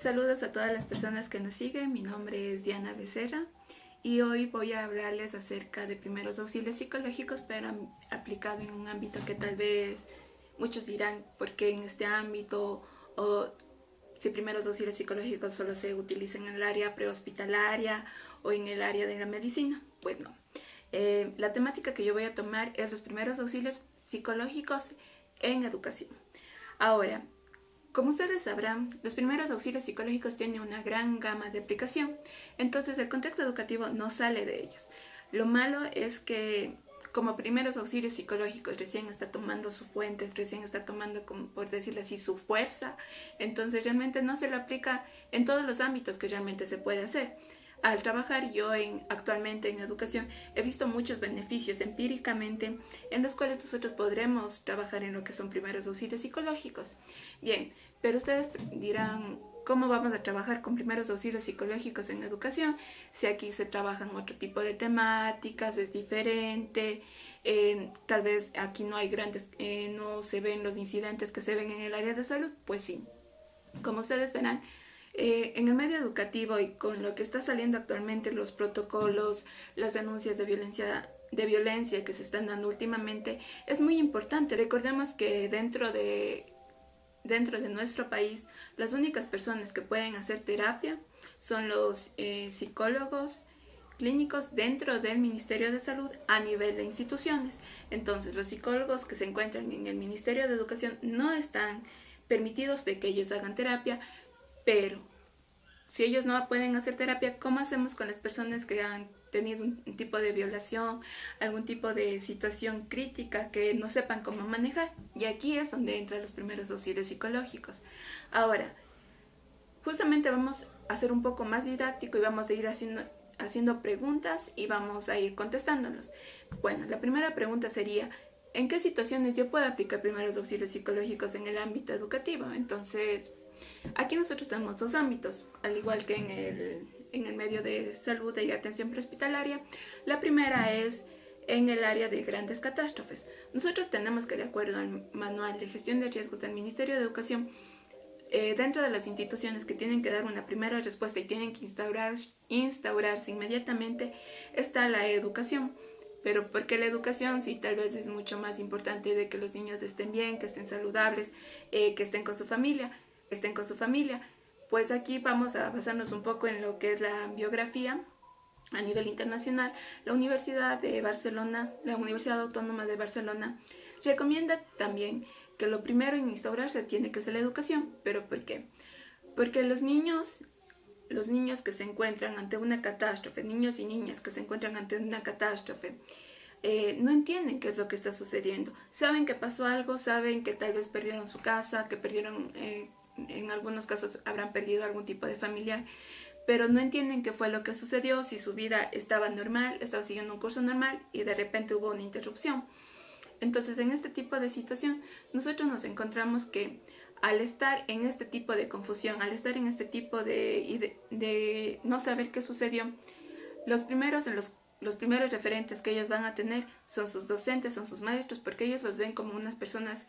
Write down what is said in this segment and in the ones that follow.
Saludos a todas las personas que nos siguen, mi nombre es Diana Becerra y hoy voy a hablarles acerca de primeros auxilios psicológicos, pero aplicado en un ámbito que tal vez muchos dirán por qué en este ámbito o si primeros auxilios psicológicos solo se utilizan en el área prehospitalaria o en el área de la medicina. Pues no. La temática que yo voy a tomar es los primeros auxilios psicológicos en educación. Ahora, como ustedes sabrán, los primeros auxilios psicológicos tienen una gran gama de aplicación, entonces el contexto educativo no sale de ellos. Lo malo es que como primeros auxilios psicológicos recién está tomando su fuente, recién está tomando, como por decirlo así, su fuerza, entonces realmente no se lo aplica en todos los ámbitos que realmente se puede hacer. Al trabajar yo actualmente en educación he visto muchos beneficios empíricamente en los cuales nosotros podremos trabajar en lo que son primeros auxilios psicológicos. Bien, pero ustedes dirán, ¿cómo vamos a trabajar con primeros auxilios psicológicos en educación? Si aquí se trabajan otro tipo de temáticas, es diferente, tal vez aquí no hay no se ven los incidentes que se ven en el área de salud. Pues sí, como ustedes verán, en el medio educativo y con lo que está saliendo actualmente, los protocolos, las denuncias de violencia que se están dando últimamente, es muy importante. Recordemos que dentro de nuestro país, las únicas personas que pueden hacer terapia son los psicólogos clínicos dentro del Ministerio de Salud a nivel de instituciones. Entonces, los psicólogos que se encuentran en el Ministerio de Educación no están permitidos de que ellos hagan terapia, pero si ellos no pueden hacer terapia, ¿cómo hacemos con las personas que han tenido un tipo de violación, algún tipo de situación crítica que no sepan cómo manejar? Y aquí es donde entran los primeros auxilios psicológicos. Ahora, justamente vamos a hacer un poco más didáctico y vamos a ir haciendo preguntas y vamos a ir contestándolos. Bueno, la primera pregunta sería, ¿en qué situaciones yo puedo aplicar primeros auxilios psicológicos en el ámbito educativo? Entonces, aquí nosotros tenemos dos ámbitos, al igual que en el medio de salud y atención prehospitalaria. La primera es en el área de grandes catástrofes. Nosotros tenemos que, de acuerdo al manual de gestión de riesgos del Ministerio de Educación, dentro de las instituciones que tienen que dar una primera respuesta y tienen que instaurarse inmediatamente, está la educación. Pero ¿por qué la educación? Sí, tal vez es mucho más importante de que los niños estén bien, que estén saludables, que estén con su familia. Pues aquí vamos a basarnos un poco en lo que es la biografía a nivel internacional. La Universidad de Barcelona, la Universidad Autónoma de Barcelona, recomienda también que lo primero en instaurarse tiene que ser la educación. ¿Pero por qué? Porque los niños que se encuentran ante una catástrofe, niños y niñas que se encuentran ante una catástrofe, no entienden qué es lo que está sucediendo. Saben que pasó algo, saben que tal vez perdieron su casa, que perdieron, en algunos casos habrán perdido algún tipo de familiar, pero no entienden qué fue lo que sucedió, si su vida estaba normal, estaba siguiendo un curso normal y de repente hubo una interrupción. Entonces, en este tipo de situación, nosotros nos encontramos que al estar en este tipo de confusión, al estar en este tipo de no saber qué sucedió, los primeros referentes que ellos van a tener son sus docentes, son sus maestros, porque ellos los ven como unas personas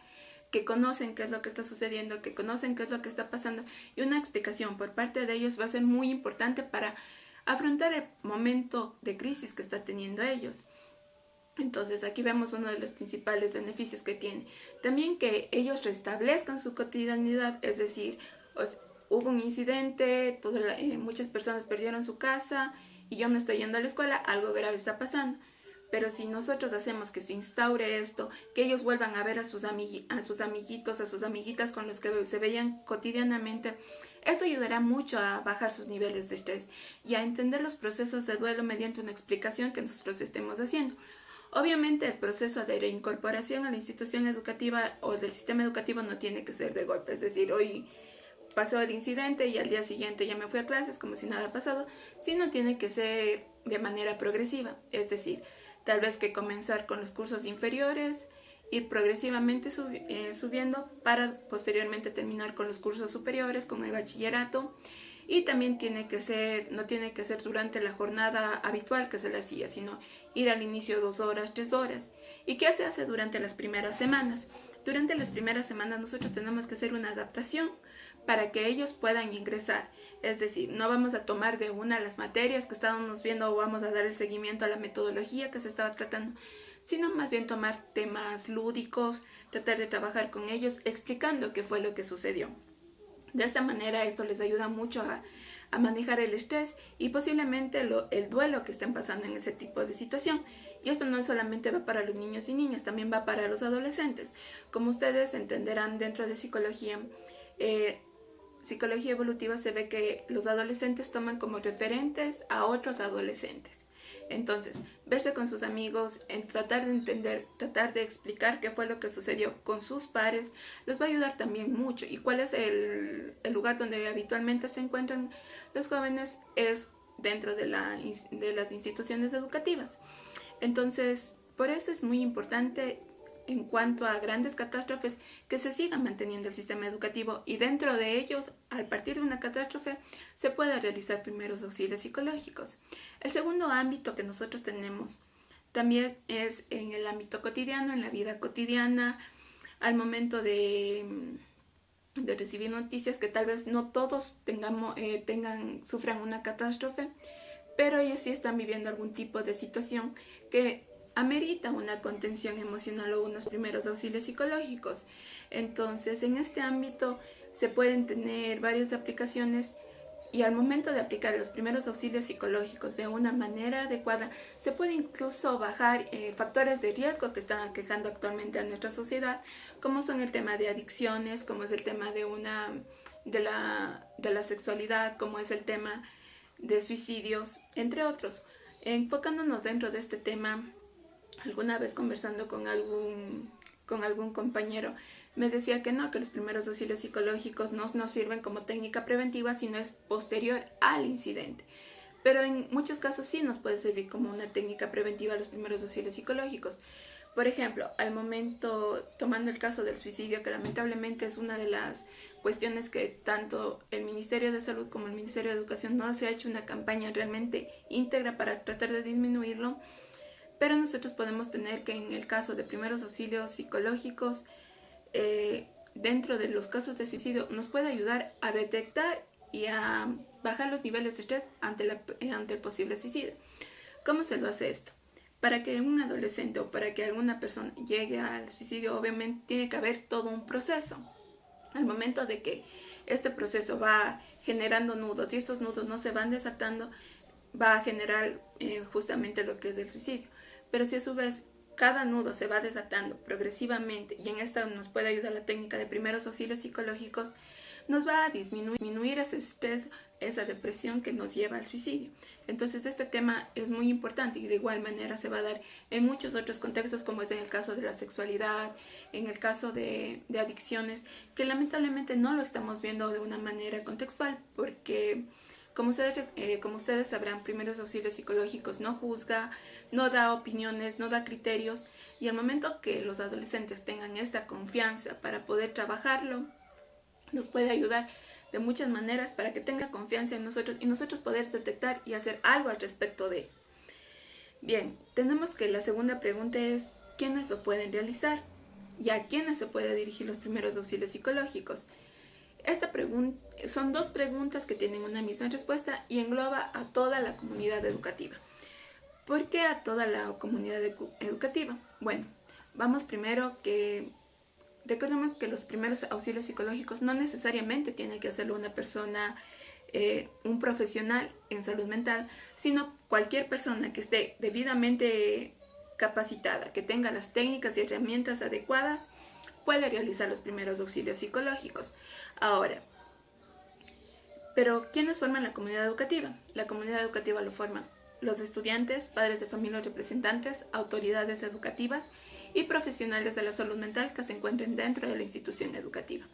que conocen qué es lo que está sucediendo, que conocen qué es lo que está pasando, y una explicación por parte de ellos va a ser muy importante para afrontar el momento de crisis que está teniendo ellos. Entonces aquí vemos uno de los principales beneficios que tiene. También que ellos restablezcan su cotidianidad, es decir, hubo un incidente, muchas personas perdieron su casa y yo no estoy yendo a la escuela, algo grave está pasando. Pero si nosotros hacemos que se instaure esto, que ellos vuelvan a ver a sus amiguitos, a sus amiguitas con los que se veían cotidianamente, esto ayudará mucho a bajar sus niveles de estrés y a entender los procesos de duelo mediante una explicación que nosotros estemos haciendo. Obviamente el proceso de reincorporación a la institución educativa o del sistema educativo no tiene que ser de golpe, es decir, hoy pasó el incidente y al día siguiente ya me fui a clases como si nada ha pasado, sino tiene que ser de manera progresiva, es decir, tal vez que comenzar con los cursos inferiores, ir progresivamente subiendo para posteriormente terminar con los cursos superiores, con el bachillerato. Y también no tiene que ser durante la jornada habitual que se le hacía, sino ir al inicio 2 horas, 3 horas. ¿Y qué se hace durante las primeras semanas? Durante las primeras semanas nosotros tenemos que hacer una adaptación para que ellos puedan ingresar. Es decir, no vamos a tomar de una las materias que estábamos viendo o vamos a dar el seguimiento a la metodología que se estaba tratando, sino más bien tomar temas lúdicos, tratar de trabajar con ellos explicando qué fue lo que sucedió. De esta manera esto les ayuda mucho a manejar el estrés y posiblemente el duelo que estén pasando en ese tipo de situación. Y esto no solamente va para los niños y niñas, también va para los adolescentes. Como ustedes entenderán dentro de psicología evolutiva, se ve que los adolescentes toman como referentes a otros adolescentes. Entonces, verse con sus amigos, en tratar de entender, tratar de explicar qué fue lo que sucedió con sus pares, los va a ayudar también mucho. ¿Y cuál es el lugar donde habitualmente se encuentran los jóvenes? Es dentro de las instituciones educativas. Entonces, por eso es muy importante en cuanto a grandes catástrofes que se siga manteniendo el sistema educativo y dentro de ellos, al partir de una catástrofe, se pueda realizar primeros auxilios psicológicos. El segundo ámbito que nosotros tenemos también es en el ámbito cotidiano, en la vida cotidiana, al momento de recibir noticias que tal vez no todos sufran una catástrofe, pero ellos sí están viviendo algún tipo de situación que amerita una contención emocional o unos primeros auxilios psicológicos. Entonces, en este ámbito se pueden tener varias aplicaciones y al momento de aplicar los primeros auxilios psicológicos de una manera adecuada, se puede incluso bajar factores de riesgo que están aquejando actualmente a nuestra sociedad, como son el tema de adicciones, como es el tema de la sexualidad, como es el tema de suicidios, entre otros. Enfocándonos dentro de este tema, alguna vez conversando con algún compañero, me decía que no, que los primeros auxilios psicológicos no nos sirven como técnica preventiva, sino es posterior al incidente. Pero en muchos casos sí nos puede servir como una técnica preventiva los primeros auxilios psicológicos. Por ejemplo, al momento, tomando el caso del suicidio, que lamentablemente es una de las cuestiones que tanto el Ministerio de Salud como el Ministerio de Educación no se ha hecho una campaña realmente íntegra para tratar de disminuirlo, pero nosotros podemos tener que en el caso de primeros auxilios psicológicos, dentro de los casos de suicidio, nos puede ayudar a detectar y a bajar los niveles de estrés ante el posible suicidio. ¿Cómo se lo hace esto? Para que un adolescente o para que alguna persona llegue al suicidio, obviamente tiene que haber todo un proceso. Al momento de que este proceso va generando nudos y estos nudos no se van desatando, va a generar justamente lo que es el suicidio. Pero si a su vez cada nudo se va desatando progresivamente, y en esta nos puede ayudar la técnica de primeros auxilios psicológicos, nos va a disminuir ese estrés, esa depresión que nos lleva al suicidio. Entonces este tema es muy importante y de igual manera se va a dar en muchos otros contextos, como es en el caso de la sexualidad, en el caso de adicciones, que lamentablemente no lo estamos viendo de una manera contextual, porque como ustedes sabrán, primeros auxilios psicológicos no juzga, no da opiniones, no da criterios, y al momento que los adolescentes tengan esta confianza para poder trabajarlo, nos puede ayudar de muchas maneras para que tenga confianza en nosotros y nosotros poder detectar y hacer algo al respecto de él. Bien, tenemos que la segunda pregunta es ¿quiénes lo pueden realizar? ¿Y a quiénes se puede dirigir los primeros auxilios psicológicos? Esta pregunta son dos preguntas que tienen una misma respuesta y engloba a toda la comunidad educativa. ¿Por qué a toda la comunidad educativa? Bueno, vamos primero que recordemos que los primeros auxilios psicológicos no necesariamente tiene que hacerlo una persona, un profesional en salud mental, sino cualquier persona que esté debidamente capacitada, que tenga las técnicas y herramientas adecuadas, puede realizar los primeros auxilios psicológicos. Ahora, ¿pero quiénes forman la comunidad educativa? La comunidad educativa lo forman los estudiantes, padres de familia, representantes, autoridades educativas y profesionales de la salud mental que se encuentren dentro de la institución educativa.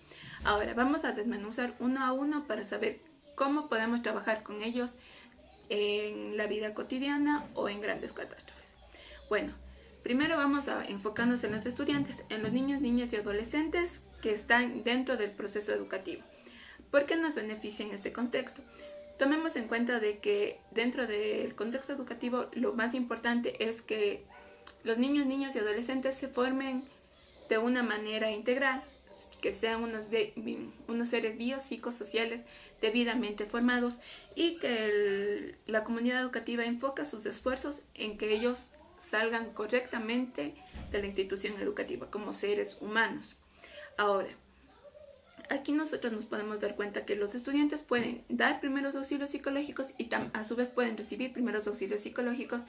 Ahora, vamos a desmenuzar uno a uno para saber cómo podemos trabajar con ellos en la vida cotidiana o en grandes catástrofes. Bueno, primero vamos a enfocarnos en los estudiantes, en los niños, niñas y adolescentes que están dentro del proceso educativo. ¿Por qué nos beneficia en este contexto? Tomemos en cuenta de que dentro del contexto educativo lo más importante es que los niños, niñas y adolescentes se formen de una manera integral, que sean unos seres biopsicosociales debidamente formados y que la comunidad educativa enfoca sus esfuerzos en que ellos salgan correctamente de la institución educativa como seres humanos. Ahora, aquí nosotros nos podemos dar cuenta que los estudiantes pueden dar primeros auxilios psicológicos y a su vez pueden recibir primeros auxilios psicológicos,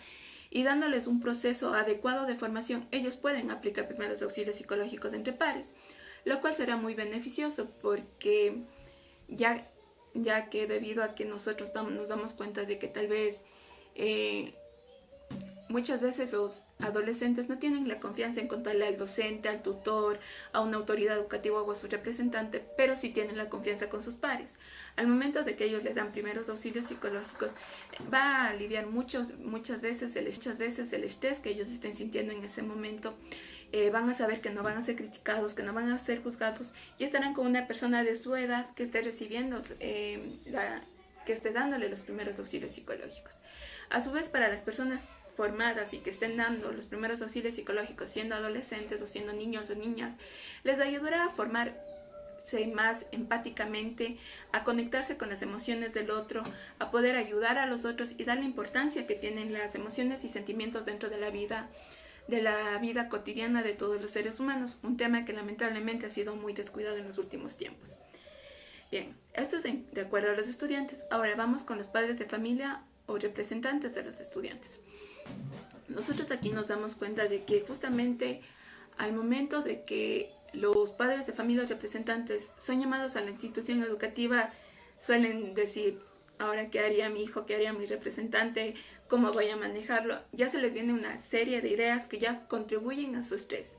y dándoles un proceso adecuado de formación, ellos pueden aplicar primeros auxilios psicológicos entre pares, lo cual será muy beneficioso porque ya que debido a que nosotros nos damos cuenta de que tal vez muchas veces los adolescentes no tienen la confianza en contarle al docente, al tutor, a una autoridad educativa o a su representante, pero sí tienen la confianza con sus pares. Al momento de que ellos le dan primeros auxilios psicológicos, va a aliviar muchas veces el estrés que ellos estén sintiendo en ese momento. Van a saber que no van a ser criticados, que no van a ser juzgados, y estarán con una persona de su edad que esté recibiendo, que esté dándole los primeros auxilios psicológicos. A su vez, para las personas formadas y que estén dando los primeros auxilios psicológicos siendo adolescentes o siendo niños o niñas, les ayudará a formarse más empáticamente, a conectarse con las emociones del otro, a poder ayudar a los otros y dar la importancia que tienen las emociones y sentimientos dentro de la vida cotidiana de todos los seres humanos, un tema que lamentablemente ha sido muy descuidado en los últimos tiempos. Bien, esto es de acuerdo a los estudiantes. Ahora vamos con los padres de familia o representantes de los estudiantes. Nosotros aquí nos damos cuenta de que justamente al momento de que los padres de familia o representantes son llamados a la institución educativa, suelen decir: ahora qué haría mi hijo, qué haría mi representante, cómo voy a manejarlo. Ya se les viene una serie de ideas que ya contribuyen a su estrés.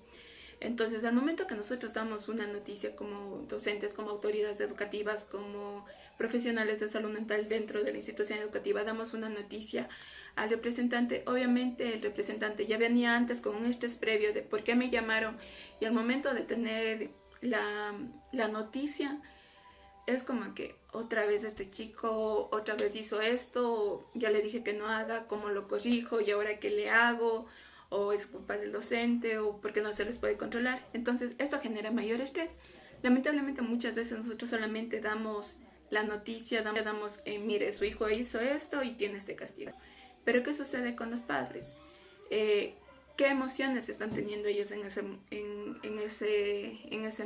Entonces, al momento que nosotros damos una noticia como docentes, como autoridades educativas, como profesionales de salud mental dentro de la institución educativa, damos una noticia al representante. Obviamente el representante ya venía antes con un estrés previo de por qué me llamaron, y al momento de tener la noticia es como que otra vez este chico, otra vez hizo esto, ya le dije que no haga, cómo lo corrijo y ahora qué le hago, o es culpa del docente, o porque no se les puede controlar. Entonces esto genera mayor estrés. Lamentablemente muchas veces nosotros solamente damos la noticia, damos mire, su hijo hizo esto y tiene este castigo. Pero ¿qué sucede con los padres? ¿Qué emociones están teniendo ellos en ese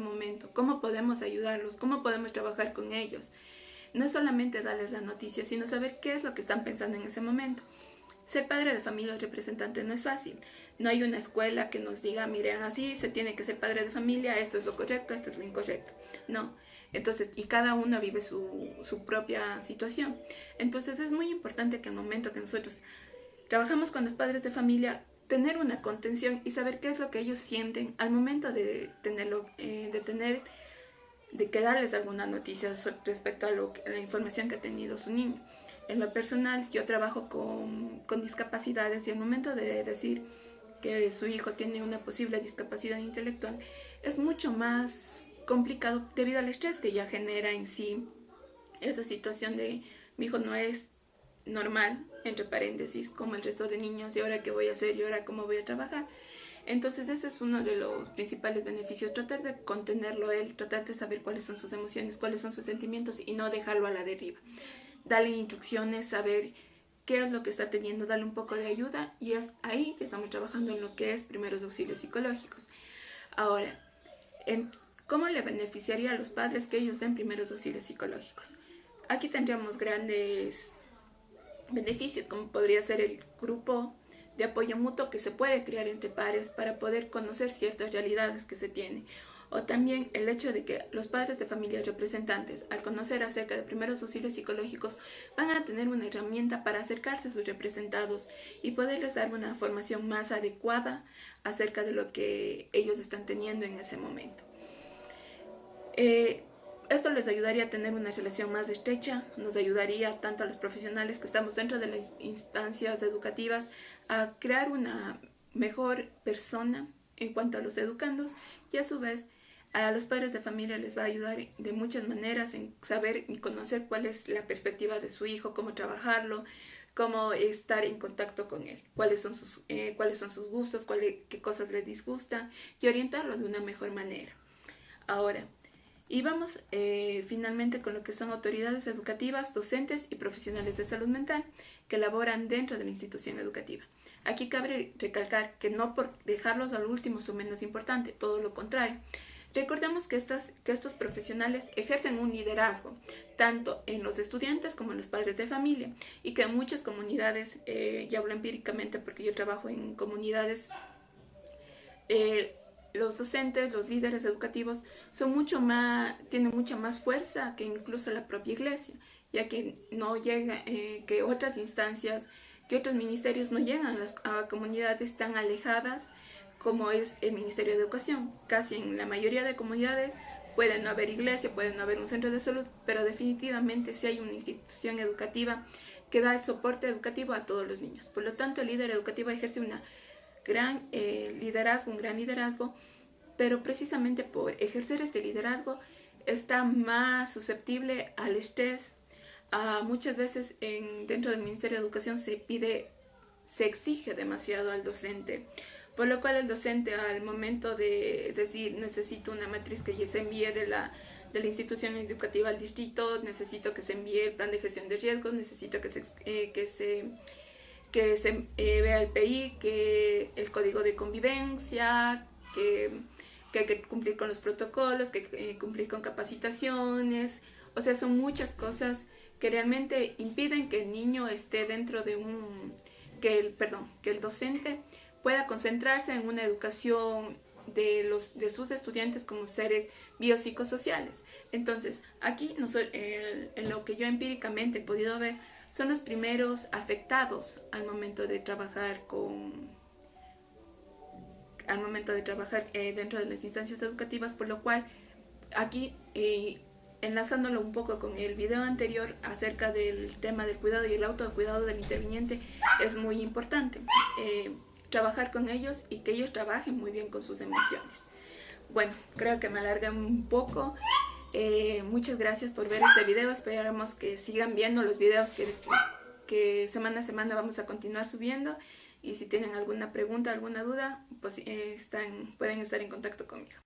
momento? ¿Cómo podemos ayudarlos? ¿Cómo podemos trabajar con ellos? No es solamente darles la noticia, sino saber qué es lo que están pensando en ese momento. Ser padre de familia o representante no es fácil. No hay una escuela que nos diga, miren, así se tiene que ser padre de familia, esto es lo correcto, esto es lo incorrecto. No. Entonces, y cada uno vive su propia situación. Entonces es muy importante que al momento que nosotros trabajamos con los padres de familia, tener una contención y saber qué es lo que ellos sienten al momento de que darles alguna noticia respecto a la información que ha tenido su niño. En lo personal, yo trabajo con discapacidades, y al momento de decir que su hijo tiene una posible discapacidad intelectual, es mucho más complicado debido al estrés que ya genera en sí esa situación de mi hijo no es normal, entre paréntesis, como el resto de niños, y ahora qué voy a hacer y ahora cómo voy a trabajar. Entonces ese es uno de los principales beneficios, tratar de contenerlo él, tratar de saber cuáles son sus emociones, cuáles son sus sentimientos y no dejarlo a la deriva. Darle instrucciones, saber qué es lo que está teniendo, darle un poco de ayuda, y es ahí que estamos trabajando en lo que es primeros auxilios psicológicos. Ahora, ¿cómo le beneficiaría a los padres que ellos den primeros auxilios psicológicos? Aquí tendríamos grandes beneficios, como podría ser el grupo de apoyo mutuo que se puede crear entre pares para poder conocer ciertas realidades que se tienen. O también el hecho de que los padres de familia representantes, al conocer acerca de primeros auxilios psicológicos, van a tener una herramienta para acercarse a sus representados y poderles dar una formación más adecuada acerca de lo que ellos están teniendo en ese momento. Esto les ayudaría a tener una relación más estrecha, nos ayudaría tanto a los profesionales que estamos dentro de las instancias educativas a crear una mejor persona en cuanto a los educandos, y a su vez a los padres de familia les va a ayudar de muchas maneras en saber y conocer cuál es la perspectiva de su hijo, cómo trabajarlo, cómo estar en contacto con él, cuáles son sus gustos, qué cosas les disgustan, y orientarlo de una mejor manera. Ahora, y vamos finalmente con lo que son autoridades educativas, docentes y profesionales de salud mental que laboran dentro de la institución educativa. Aquí cabe recalcar que no por dejarlos al último son menos importantes, todo lo contrario. Recordemos que estos profesionales ejercen un liderazgo, tanto en los estudiantes como en los padres de familia, y que en muchas comunidades, ya hablo empíricamente porque yo trabajo en comunidades, los docentes, los líderes educativos tienen mucha más fuerza que incluso la propia iglesia, ya que no llega, que otras instancias, que otros ministerios no llegan a comunidades tan alejadas como es el Ministerio de Educación. Casi en la mayoría de comunidades puede no haber iglesia, puede no haber un centro de salud, pero definitivamente sí hay una institución educativa que da el soporte educativo a todos los niños. Por lo tanto, el líder educativo ejerce un gran liderazgo, pero precisamente por ejercer este liderazgo está más susceptible al estrés. Muchas veces dentro del Ministerio de Educación se exige demasiado al docente, por lo cual el docente al momento de decir necesito una matriz que ya se envíe de la institución educativa al distrito, necesito que se envíe el plan de gestión de riesgos, necesito que se vea el PI, que el código de convivencia, que hay que cumplir con los protocolos, que hay que cumplir con capacitaciones. O sea, son muchas cosas que realmente impiden que el niño esté dentro de que el docente pueda concentrarse en una educación de sus estudiantes como seres biopsicosociales. Entonces, aquí en lo que yo empíricamente he podido ver, son los primeros afectados al momento de trabajar dentro de las instancias educativas, por lo cual aquí, enlazándolo un poco con el video anterior acerca del tema del cuidado y el autocuidado del interviniente, es muy importante trabajar con ellos y que ellos trabajen muy bien con sus emociones. Bueno, creo que me alargué un poco. Muchas gracias por ver este video. Esperamos que sigan viendo los videos que semana a semana vamos a continuar subiendo. Y si tienen alguna pregunta, alguna duda, pues pueden estar en contacto conmigo.